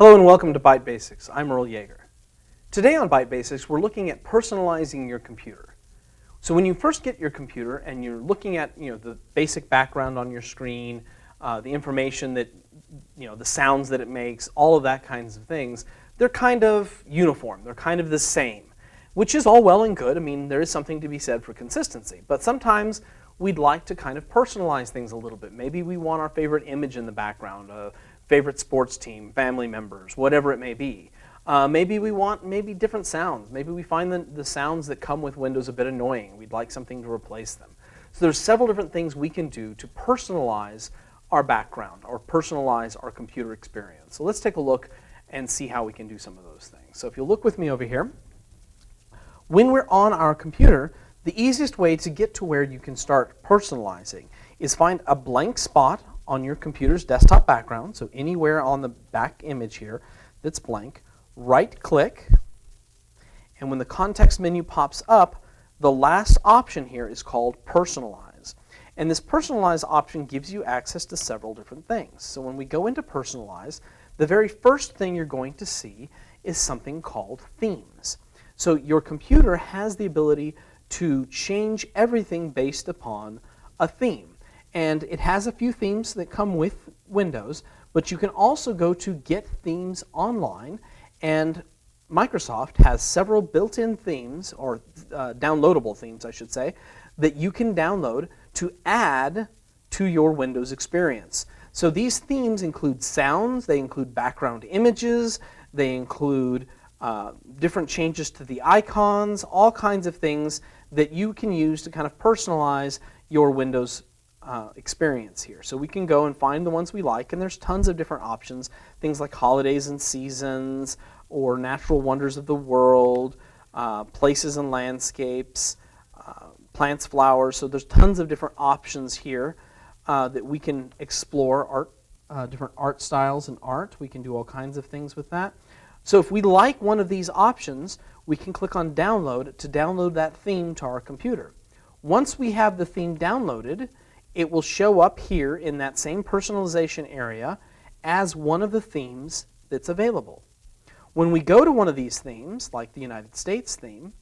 Hello and welcome to Byte Basics. I'm Earl Yeager. Today on Byte Basics, we're looking at personalizing your computer. So when you first get your computer and you're looking at the basic background on your screen, the information that, the sounds that it makes, all of that kinds of things, they're kind of uniform. They're kind of the same, which is all well and good. I mean, there is something to be said for consistency. But sometimes we'd like to kind of personalize things a little bit. Maybe we want our favorite image in the background, favorite sports team, family members, whatever it may be. Maybe we want different sounds. Maybe we find the sounds that come with Windows a bit annoying. We'd like something to replace them. So there's several different things we can do to personalize our background or personalize our computer experience. So let's take a look and see how we can do some of those things. So if you'll look with me over here, when we're on our computer, the easiest way to get to where you can start personalizing is find a blank spot on your computer's desktop background, so anywhere on the back image here that's blank, right-click, and when the context menu pops up, the last option here is called Personalize. And this Personalize option gives you access to several different things. So when we go into Personalize, the very first thing you're going to see is something called Themes. So your computer has the ability to change everything based upon a theme. And it has a few themes that come with Windows, but you can also go to Get Themes online, and Microsoft has several built-in themes, or downloadable themes, I should say, that you can download to add to your Windows experience. So these themes include sounds, they include background images, they include different changes to the icons, all kinds of things that you can use to kind of personalize your Windows experience here. So we can go and find the ones we like, and there's tons of different options, things like holidays and seasons, or natural wonders of the world, places and landscapes, plants, flowers. So there's tons of different options here that we can explore, different art styles and art. We can do all kinds of things with that. So if we like one of these options, we can click on Download to download that theme to our computer. Once we have the theme downloaded, it will show up here in that same personalization area as one of the themes that's available. When we go to one of these themes, like the United States theme,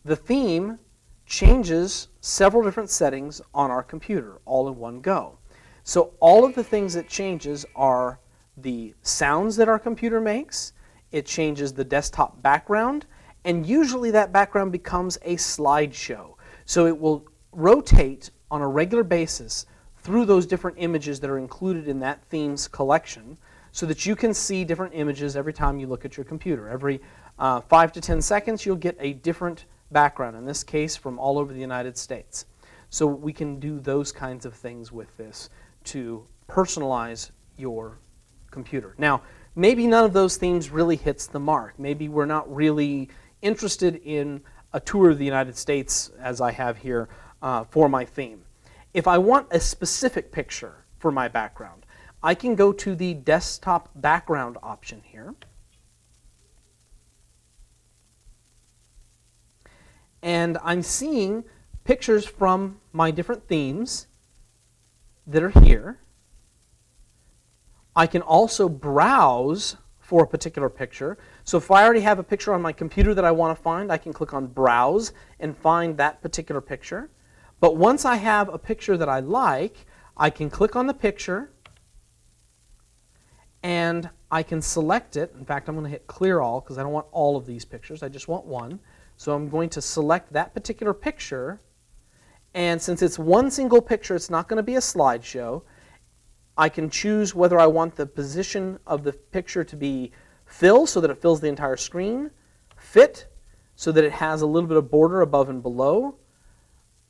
the theme changes several different settings on our computer all in one go. So all of the things it changes are the sounds that our computer makes, it changes the desktop background, and usually that background becomes a slideshow. So it will rotate on a regular basis through those different images that are included in that themes collection so that you can see different images every time you look at your computer. Every 5 to 10 seconds you'll get a different background, in this case from all over the United States. So we can do those kinds of things with this to personalize your computer. Now, maybe none of those themes really hits the mark. Maybe we're not really interested in a tour of the United States, as I have here, for my theme. If I want a specific picture for my background, I can go to the desktop background option here. And I'm seeing pictures from my different themes that are here. I can also browse for a particular picture. So if I already have a picture on my computer that I want to find, I can click on Browse and find that particular picture. But once I have a picture that I like, I can click on the picture and I can select it. In fact, I'm going to hit Clear All because I don't want all of these pictures. I just want one. So I'm going to select that particular picture. And since it's one single picture, it's not going to be a slideshow. I can choose whether I want the position of the picture to be fill, so that it fills the entire screen, fit, so that it has a little bit of border above and below.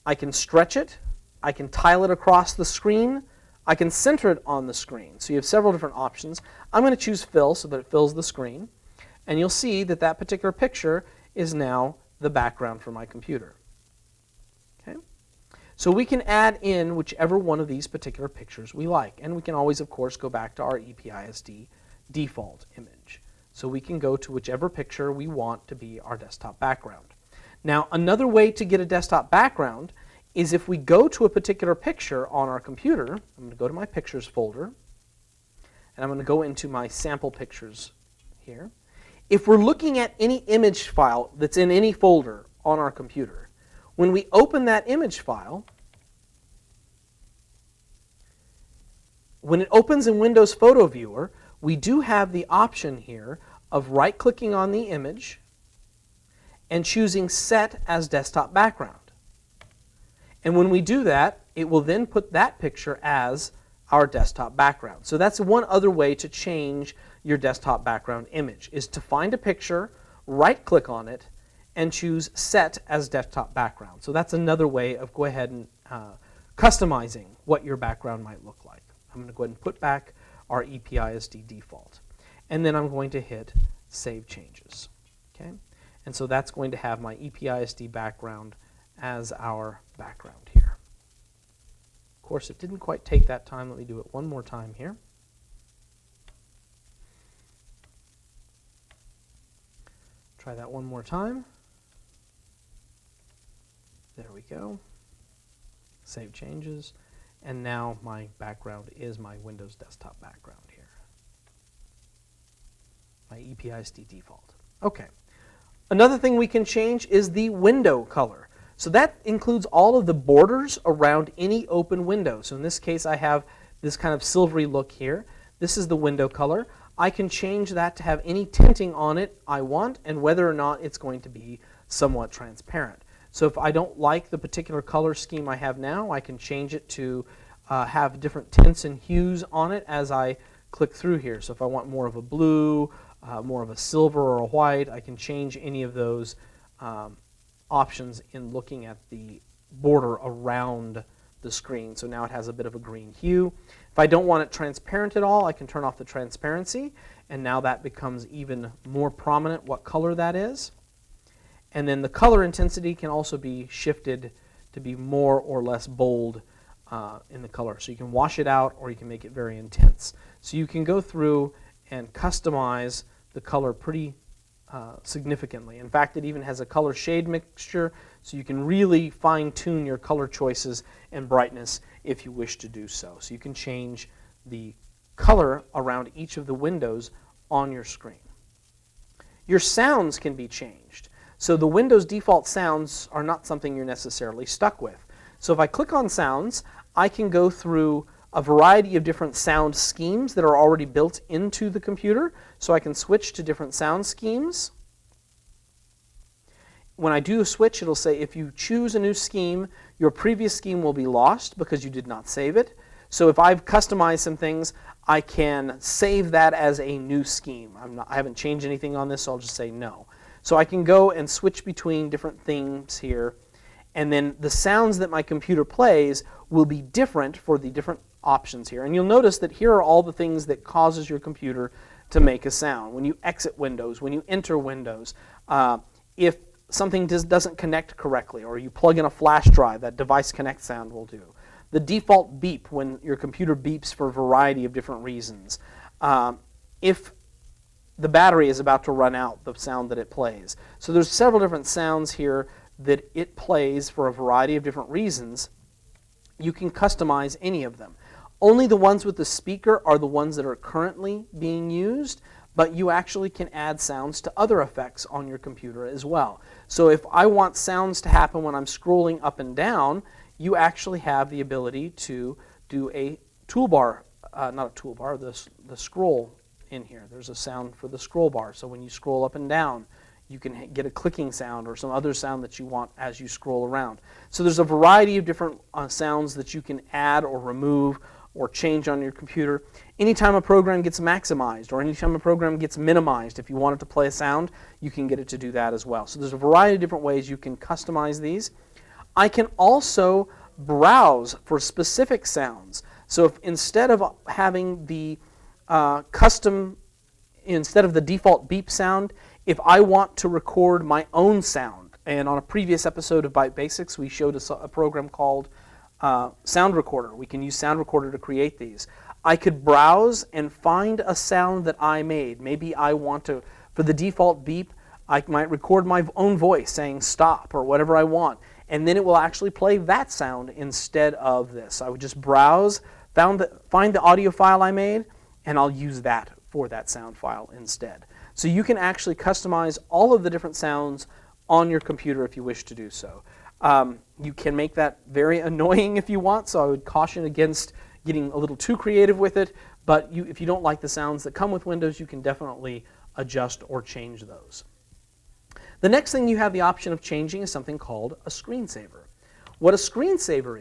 I can stretch it. I can tile it across the screen. I can center it on the screen. So you have several different options. I'm going to choose fill so that it fills the screen. And you'll see that that particular picture is now the background for my computer. So we can add in whichever one of these particular pictures we like. And we can always, of course, go back to our EPISD default image. So we can go to whichever picture we want to be our desktop background. Now, another way to get a desktop background is if we go to a particular picture on our computer. I'm going to go to my Pictures folder. and I'm going to go into my sample pictures here. If we're looking at any image file that's in any folder on our computer, when we open that image file, when it opens in Windows Photo Viewer, we do have the option here of right-clicking on the image and choosing Set as Desktop Background. And when we do that, it will then put that picture as our desktop background. So that's one other way to change your desktop background image, is to find a picture, right-click on it, and choose Set as Desktop Background. So that's another way of go ahead and customizing what your background might look like. I'm going to go ahead and put back our EPISD default. And then I'm going to hit Save Changes. Okay? And so that's going to have my EPISD background as our background here. Of course, it didn't quite take that time. Let me do it one more time here. Try that one more time. There we go. Save changes. And now my background is my Windows desktop background here. My EPISD default. Okay. Another thing we can change is the window color. So that includes all of the borders around any open window. So in this case, I have this kind of silvery look here. This is the window color. I can change that to have any tinting on it I want, and whether or not it's going to be somewhat transparent. So if I don't like the particular color scheme I have now, I can change it to have different tints and hues on it as I click through here. So if I want more of a blue, more of a silver or a white, I can change any of those options in looking at the border around the screen. So now it has a bit of a green hue. If I don't want it transparent at all, I can turn off the transparency, and now that becomes even more prominent what color that is. And then the color intensity can also be shifted to be more or less bold in the color. So you can wash it out, or you can make it very intense. So you can go through and customize the color pretty significantly. In fact, it even has a color shade mixture, so you can really fine-tune your color choices and brightness if you wish to do so. So you can change the color around each of the windows on your screen. Your sounds can be changed. So the Windows default sounds are not something you're necessarily stuck with. So if I click on sounds, I can go through a variety of different sound schemes that are already built into the computer. So I can switch to different sound schemes. When I do a switch, it'll say if you choose a new scheme, your previous scheme will be lost because you did not save it. So if I've customized some things, I can save that as a new scheme. I haven't changed anything on this, so I'll just say no. So I can go and switch between different things here, and then the sounds that my computer plays will be different for the different options here. And you'll notice that here are all the things that causes your computer to make a sound. When you exit Windows, when you enter Windows, if something doesn't connect correctly, or you plug in a flash drive, that device connect sound will do. The default beep when your computer beeps for a variety of different reasons. If the battery is about to run out, the sound that it plays. So there's several different sounds here that it plays for a variety of different reasons. You can customize any of them. Only the ones with the speaker are the ones that are currently being used, but you actually can add sounds to other effects on your computer as well. So if I want sounds to happen when I'm scrolling up and down, you actually have the ability to do a toolbar, not a toolbar, the scroll in here. There's a sound for the scroll bar. So when you scroll up and down, you can get a clicking sound or some other sound that you want as you scroll around. So there's a variety of different sounds that you can add or remove or change on your computer. Anytime a program gets maximized or anytime a program gets minimized, if you want it to play a sound, you can get it to do that as well. So there's a variety of different ways you can customize these. I can also browse for specific sounds. So if instead of having the instead of the default beep sound, if I want to record my own sound, and on a previous episode of Byte Basics, we showed a program called Sound Recorder. We can use Sound Recorder to create these. I could browse and find a sound that I made. Maybe I want to, for the default beep, I might record my own voice saying stop or whatever I want, and then it will actually play that sound instead of this. I would just browse, find the audio file I made, and I'll use that for that sound file instead. So you can actually customize all of the different sounds on your computer if you wish to do so. You can make that very annoying if you want, so I would caution against getting a little too creative with it, but if you don't like the sounds that come with Windows, you can definitely adjust or change those. The next thing you have the option of changing is something called a screensaver. What a screensaver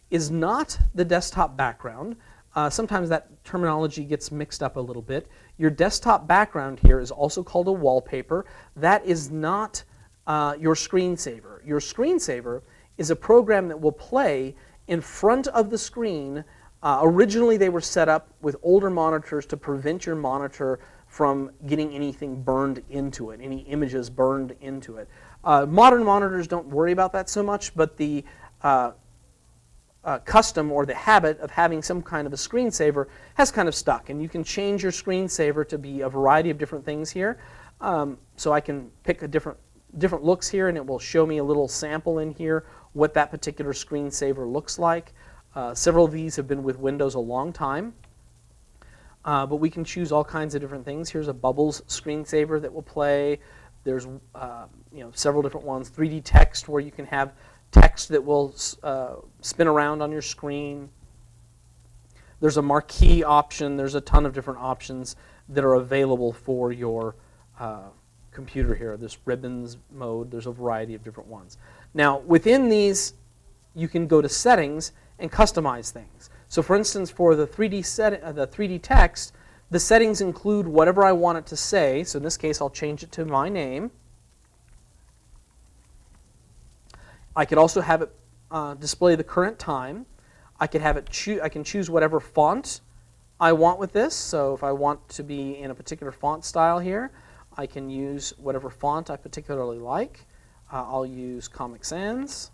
is not the desktop background. Sometimes that terminology gets mixed up a little bit. Your desktop background here is also called a wallpaper. That is not your screensaver. Your screensaver is a program that will play in front of the screen. Originally they were set up with older monitors to prevent your monitor from getting anything burned into it, any images burned into it. Modern monitors don't worry about that so much, but the custom or the habit of having some kind of a screensaver has kind of stuck, and you can change your screensaver to be a variety of different things here. So I can pick a different looks here, and it will show me a little sample in here what that particular screensaver looks like. Several of these have been with Windows a long time, but we can choose all kinds of different things. Here's a Bubbles screensaver that will play. There's several different ones. 3D text, where you can have text that will spin around on your screen. There's a marquee option. There's a ton of different options that are available for your computer here. There's ribbons mode. There's a variety of different ones. Now, within these, you can go to settings and customize things. So for instance, for the 3D text, the settings include whatever I want it to say. So in this case, I'll change it to my name. I could also have it display the current time. I could have it I can choose whatever font I want with this. So if I want to be in a particular font style here, I can use whatever font I particularly like. I'll use Comic Sans.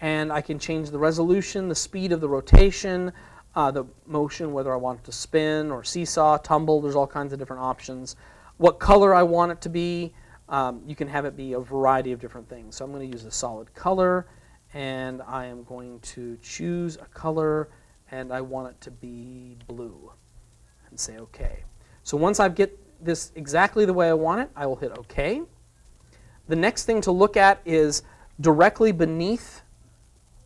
And I can change the resolution, the speed of the rotation, the motion, whether I want it to spin or seesaw, tumble. There's all kinds of different options. What color I want it to be. You can have it be a variety of different things. So I'm going to use a solid color, and I am going to choose a color, and I want it to be blue, and say OK. So once I get this exactly the way I want it, I will hit OK. The next thing to look at is directly beneath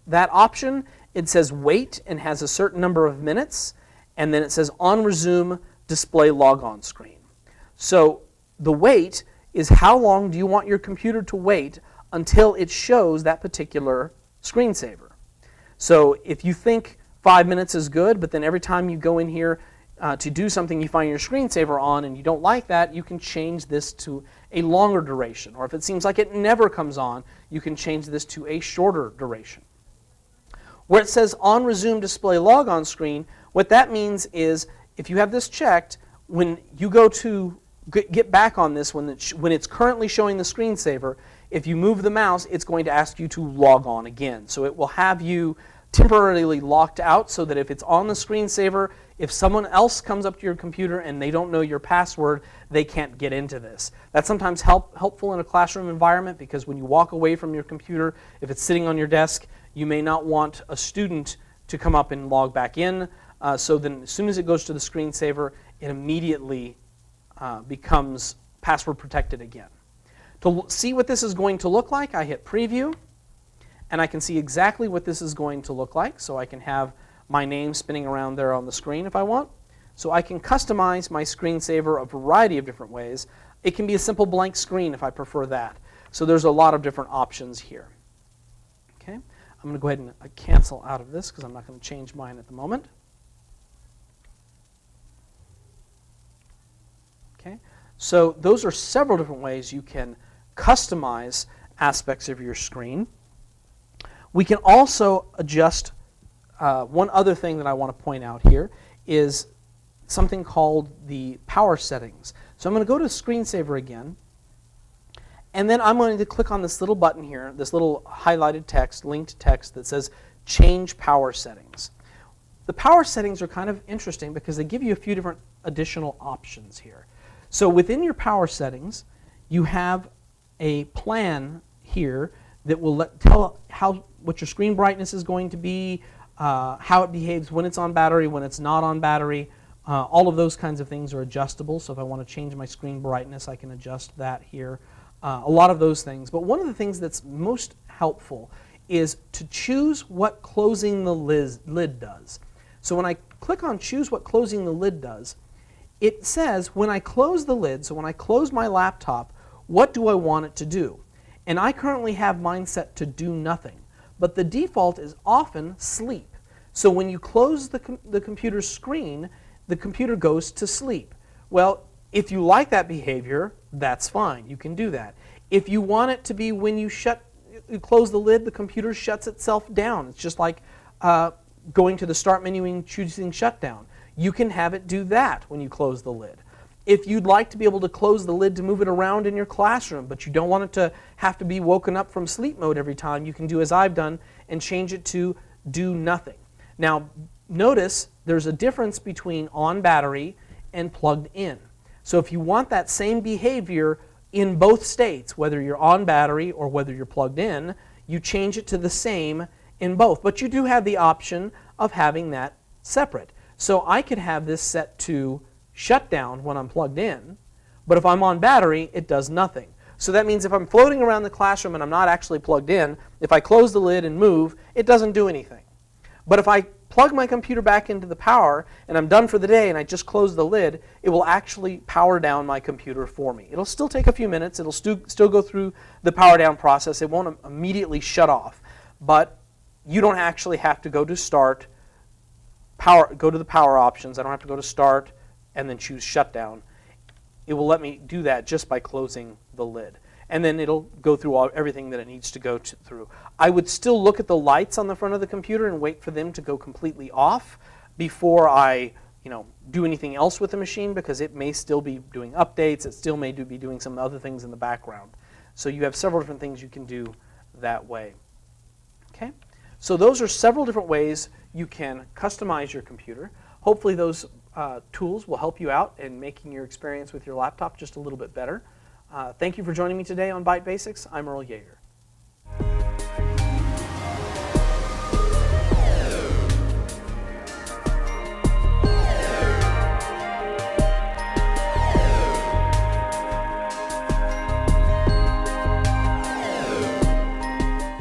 that option. It says wait and has a certain number of minutes, and then it says on resume display logon screen. So the wait is how long do you want your computer to wait until it shows that particular screensaver. So if you think 5 minutes is good, but then every time you go in here to do something you find your screensaver on and you don't like that, you can change this to a longer duration. Or if it seems like it never comes on, you can change this to a shorter duration. Where it says on resume display logon screen, what that means is if you have this checked, when you go to get back on this, when it's currently showing the screensaver, if you move the mouse, it's going to ask you to log on again. So it will have you temporarily locked out so that if it's on the screensaver, if someone else comes up to your computer and they don't know your password, they can't get into this. That's sometimes helpful in a classroom environment, because when you walk away from your computer, if it's sitting on your desk, you may not want a student to come up and log back in. So then as soon as it goes to the screensaver, it immediately becomes password protected again. To see what this is going to look like, I hit preview, and I can see exactly what this is going to look like. So I can have my name spinning around there on the screen if I want. So I can customize my screensaver a variety of different ways. It can be a simple blank screen if I prefer that. So there's a lot of different options here. Okay, I'm going to go ahead and cancel out of this because I'm not going to change mine at the moment. Okay, so those are several different ways you can customize aspects of your screen. We can also adjust, one other thing that I want to point out here is something called the power settings. So I'm going to go to screensaver again, and then I'm going to click on this little button here, this little highlighted text, linked text that says change power settings. The power settings are kind of interesting because they give you a few different additional options here. So within your power settings, you have a plan here that will tell what your screen brightness is going to be, how it behaves when it's on battery, when it's not on battery. All of those kinds of things are adjustable, so if I want to change my screen brightness, I can adjust that here. A lot of those things. But one of the things that's most helpful is to choose what closing the lid does. So when I click on choose what closing the lid does, it says when I close the lid, so when I close my laptop, what do I want it to do? And I currently have mine set to do nothing. But the default is often sleep. So when you close the computer's screen, the computer goes to sleep. Well, if you like that behavior, that's fine. You can do that. If you want it to be when you close the lid, the computer shuts itself down. It's just like going to the start menu and choosing shutdown. You can have it do that when you close the lid. If you'd like to be able to close the lid to move it around in your classroom, but you don't want it to have to be woken up from sleep mode every time, you can do as I've done and change it to do nothing. Now, notice there's a difference between on battery and plugged in. So if you want that same behavior in both states, whether you're on battery or whether you're plugged in, you change it to the same in both. But you do have the option of having that separate. So I could have this set to shut down when I'm plugged in, but if I'm on battery, it does nothing. So that means if I'm floating around the classroom and I'm not actually plugged in, if I close the lid and move, it doesn't do anything. But if I plug my computer back into the power and I'm done for the day and I just close the lid, it will actually power down my computer for me. It'll still take a few minutes. It'll still go through the power down process. It won't immediately shut off. But you don't actually have to go to start, go to the power options. I don't have to go to start and then choose shutdown. It will let me do that just by closing the lid. And then it'll go through everything that it needs to go through. I would still look at the lights on the front of the computer and wait for them to go completely off before I do anything else with the machine, because it may still be doing updates. It still may be doing some other things in the background. So you have several different things you can do that way. Okay? So those are several different ways you can customize your computer. Hopefully those tools will help you out in making your experience with your laptop just a little bit better. Thank you for joining me today on Byte Basics. I'm Earl Yeager.